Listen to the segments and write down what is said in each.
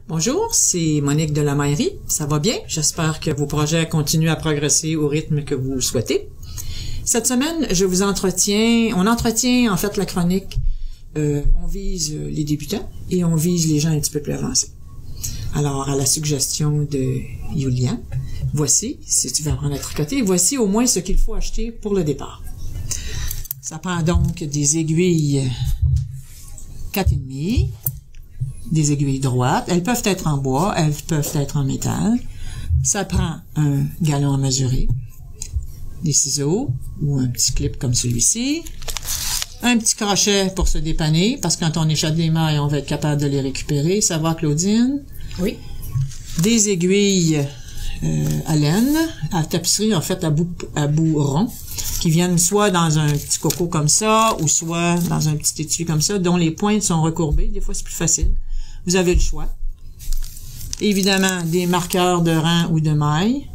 Bonjour, c'est Monique de la Maillerie. Ça va bien? J'espère que vos projets continuent à progresser au rythme que vous souhaitez. Cette semaine, on entretient en fait la chronique. On vise les débutants et on vise les gens un petit peu plus avancés. Alors, à la suggestion de Julian, voici, si tu veux apprendre à tricoter, voici au moins ce qu'il faut acheter pour le départ. Ça prend donc des aiguilles 4,5, des aiguilles droites. Elles peuvent être en bois, elles peuvent être en métal. Ça prend un galon à mesurer, des ciseaux ou un petit clip comme celui-ci, un petit crochet pour se dépanner, parce que quand on échappe des mailles, on va être capable de les récupérer. Ça va, Claudine? Oui. Des aiguilles à laine, à tapisserie, en fait, à bout rond, qui viennent soit dans un petit coco comme ça, ou soit dans un petit étui comme ça, dont les pointes sont recourbées. Des fois, c'est plus facile. Vous avez le choix. Évidemment, des marqueurs de rang ou de maille.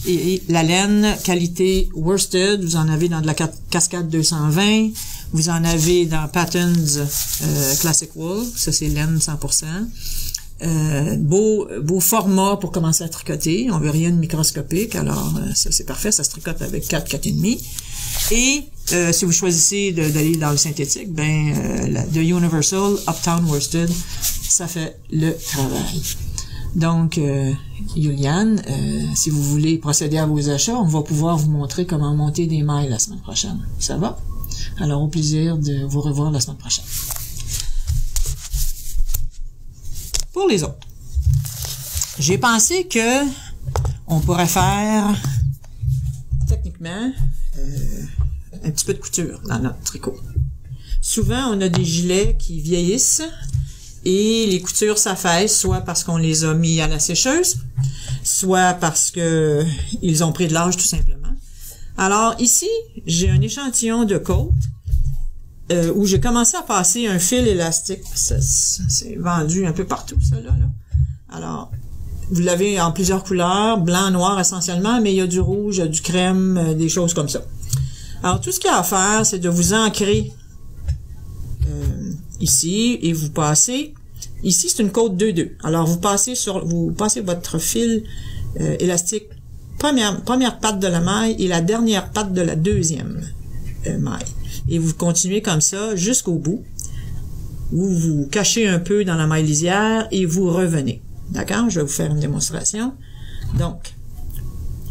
Et la laine, qualité worsted, vous en avez dans de la Cascade 220. Vous en avez dans Patterns Classic Wool. Ça, c'est laine 100%. Beau format pour commencer à tricoter. On veut rien de microscopique, alors ça c'est parfait, ça se tricote avec 4,5. Et si vous choisissez d'aller dans le synthétique, de Universal Uptown Worsted, ça fait le travail. Donc, Julian, si vous voulez procéder à vos achats, on va pouvoir vous montrer comment monter des mailles la semaine prochaine. Ça va? Alors, au plaisir de vous revoir la semaine prochaine. Pour les autres, j'ai pensé que on pourrait faire techniquement un petit peu de couture dans notre tricot. Souvent, on a des gilets qui vieillissent et les coutures s'affaissent, soit parce qu'on les a mis à la sécheuse, soit parce que ils ont pris de l'âge tout simplement. Alors ici, j'ai un échantillon de côte où j'ai commencé à passer un fil élastique. C'est vendu un peu partout, ça, là. Alors, vous l'avez en plusieurs couleurs, blanc, noir essentiellement, mais il y a du rouge, il y a du crème, des choses comme ça. Alors, tout ce qu'il y a à faire, c'est de vous ancrer ici, et vous passez. Ici, c'est une côte 2-2. Alors, vous passez votre fil élastique, première patte de la maille et la dernière patte de la deuxième maille. Et vous continuez comme ça jusqu'au bout. Vous vous cachez un peu dans la maille lisière et vous revenez. D'accord? Je vais vous faire une démonstration. Donc,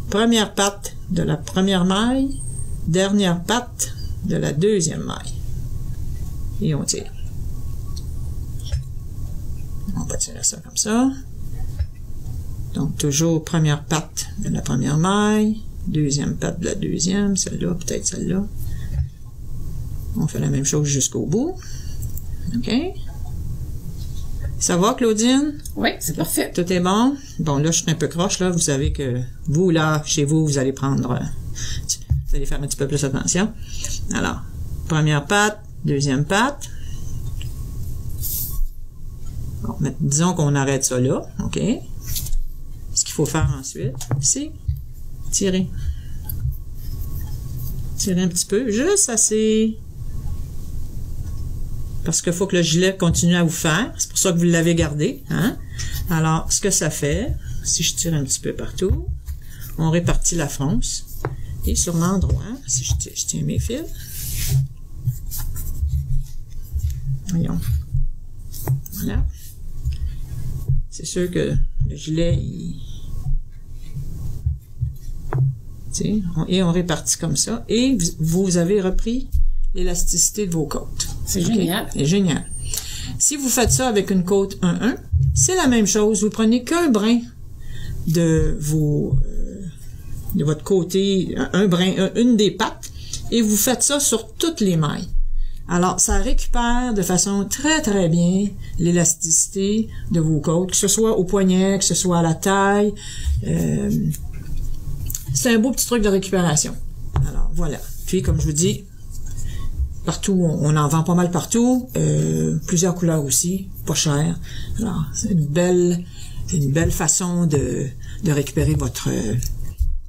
première patte de la première maille, dernière patte de la deuxième maille. Et on tire. On va tirer ça comme ça. Donc, toujours première patte de la première maille, deuxième patte de la deuxième, celle-là, peut-être celle-là. On fait la même chose jusqu'au bout. OK? Ça va, Claudine? Oui, c'est parfait. Tout est bon? Bon, là, je suis un peu croche, là. Vous savez que vous, là, chez vous, vous allez prendre... vous allez faire un petit peu plus attention. Alors, première patte, deuxième patte. Bon, mais disons qu'on arrête ça là. OK? Ce qu'il faut faire ensuite, c'est tirer. Tirer un petit peu, juste assez... Parce qu'il faut que le gilet continue à vous faire. C'est pour ça que vous l'avez gardé. Hein? Alors, ce que ça fait, si je tire un petit peu partout, on répartit la fronce. Et sur l'endroit, si je tiens mes fils, voyons. Voilà. C'est sûr que le gilet, et on répartit comme ça. Et vous avez repris l'élasticité de vos côtes. C'est génial. C'est génial. Si vous faites ça avec une côte 1-1, c'est la même chose. Vous prenez qu'un brin de votre côté, un brin, une des pattes, et vous faites ça sur toutes les mailles. Alors, ça récupère de façon très, très bien l'élasticité de vos côtes, que ce soit au poignet, que ce soit à la taille. C'est un beau petit truc de récupération. Alors, voilà. Puis, comme je vous dis, partout, on en vend pas mal partout, plusieurs couleurs aussi, pas cher. Alors, c'est une belle façon de récupérer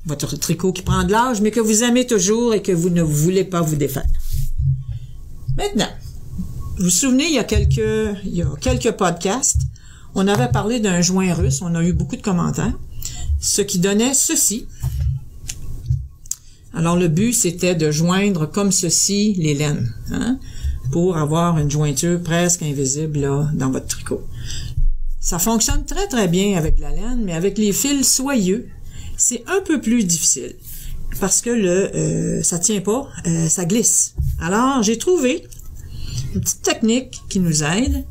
votre tricot qui prend de l'âge, mais que vous aimez toujours et que vous ne voulez pas vous défaire. Maintenant, Vous vous souvenez, il y a quelques podcasts, on avait parlé d'un joint russe, on a eu beaucoup de commentaires, ce qui donnait ceci. Alors, le but, c'était de joindre comme ceci les laines, hein, pour avoir une jointure presque invisible là, dans votre tricot. Ça fonctionne très, très bien avec la laine, mais avec les fils soyeux, c'est un peu plus difficile parce que ça tient pas, ça glisse. Alors, j'ai trouvé une petite technique qui nous aide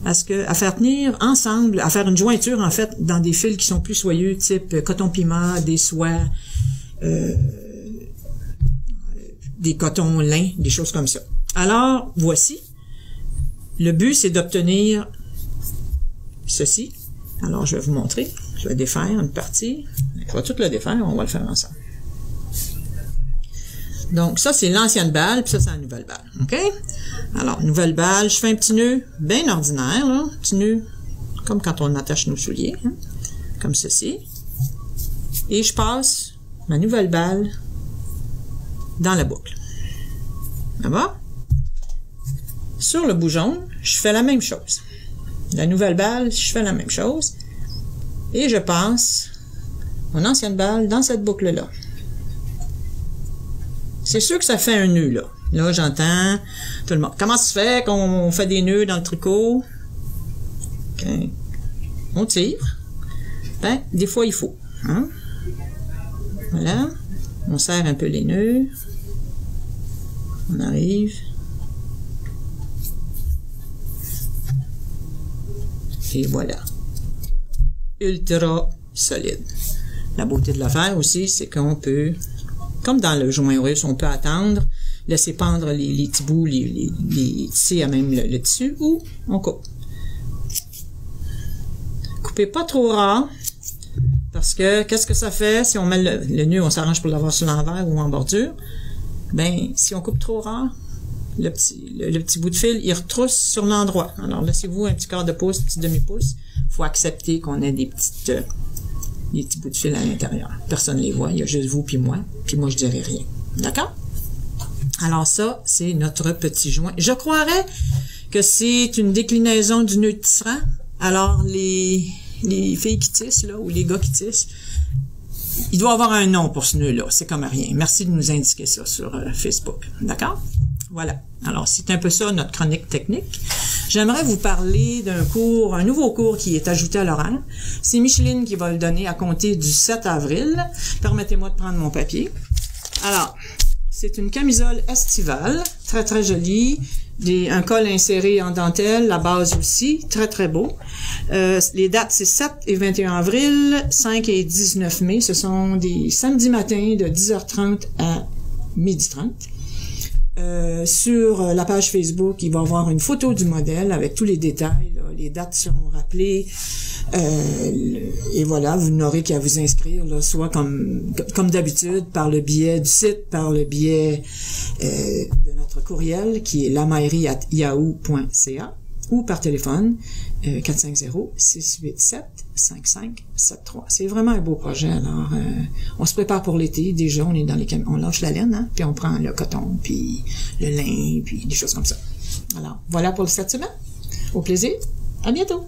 à faire tenir ensemble, à faire une jointure, en fait, dans des fils qui sont plus soyeux, type coton-pima, des soies, des cotons lin, des choses comme ça. Alors, voici. Le but, c'est d'obtenir ceci. Alors, je vais vous montrer. Je vais défaire une partie. Je vais tout le défaire, on va le faire ensemble. Donc, ça, c'est l'ancienne balle, puis ça, c'est la nouvelle balle. OK? Alors, nouvelle balle, je fais un petit nœud bien ordinaire, là. Petit nœud, comme quand on attache nos souliers, hein? Comme ceci. Et je passe ma nouvelle balle dans la boucle. Ça va? Sur le bout jaune, je fais la même chose. La nouvelle balle, je fais la même chose. Et je passe mon ancienne balle dans cette boucle-là. C'est sûr que ça fait un nœud, là. Là, j'entends tout le monde. Comment ça se fait qu'on fait des nœuds dans le tricot? OK. On tire. Ben, des fois, il faut. Hein? Voilà. On serre un peu les nœuds. On arrive. Et voilà. Ultra solide. La beauté de l'affaire aussi, c'est qu'on peut, comme dans le joint russe, on peut attendre, laisser pendre les petits bouts, les tisser à même le tissu, ou on coupe. Coupez pas trop ras, parce que qu'est-ce que ça fait si on met le nœud, on s'arrange pour l'avoir sur l'envers ou en bordure? Ben, si on coupe trop ras, le petit bout de fil, il retrousse sur l'endroit. Alors, laissez-vous un petit quart de pouce, petit demi-pouce. Faut accepter qu'on ait des petits bouts de fil à l'intérieur. Personne ne les voit, il y a juste vous puis moi je dirai rien. D'accord? Alors ça, c'est notre petit joint. Je croirais que c'est une déclinaison du nœud de tisserand. Alors, les filles qui tissent, là, ou les gars qui tissent, il doit avoir un nom pour ce nœud-là. C'est comme rien. Merci de nous indiquer ça sur Facebook. D'accord? Voilà. Alors, c'est un peu ça notre chronique technique. J'aimerais vous parler d'un cours, un nouveau cours qui est ajouté à l'horaire. C'est Micheline qui va le donner à compter du 7 avril. Permettez-moi de prendre mon papier. Alors, c'est une camisole estivale, très très jolie, un col inséré en dentelle, la base aussi, très très beau. Les dates, c'est 7 et 21 avril, 5 et 19 mai. Ce sont des samedis matins de 10h30 à 12h30. Sur la page Facebook, il va y avoir une photo du modèle avec tous les détails, là, les dates seront rappelées, et voilà, vous n'aurez qu'à vous inscrire, là, soit comme d'habitude, par le biais du site, par le biais de notre courriel, qui est lamaillerie@yahoo.ca, ou par téléphone, 450-687-5573. C'est vraiment un beau projet. Alors, on se prépare pour l'été. Déjà, on est dans on lâche la laine, hein, puis on prend le coton, puis le lin, puis des choses comme ça. Alors, voilà pour cette semaine. Au plaisir. À bientôt.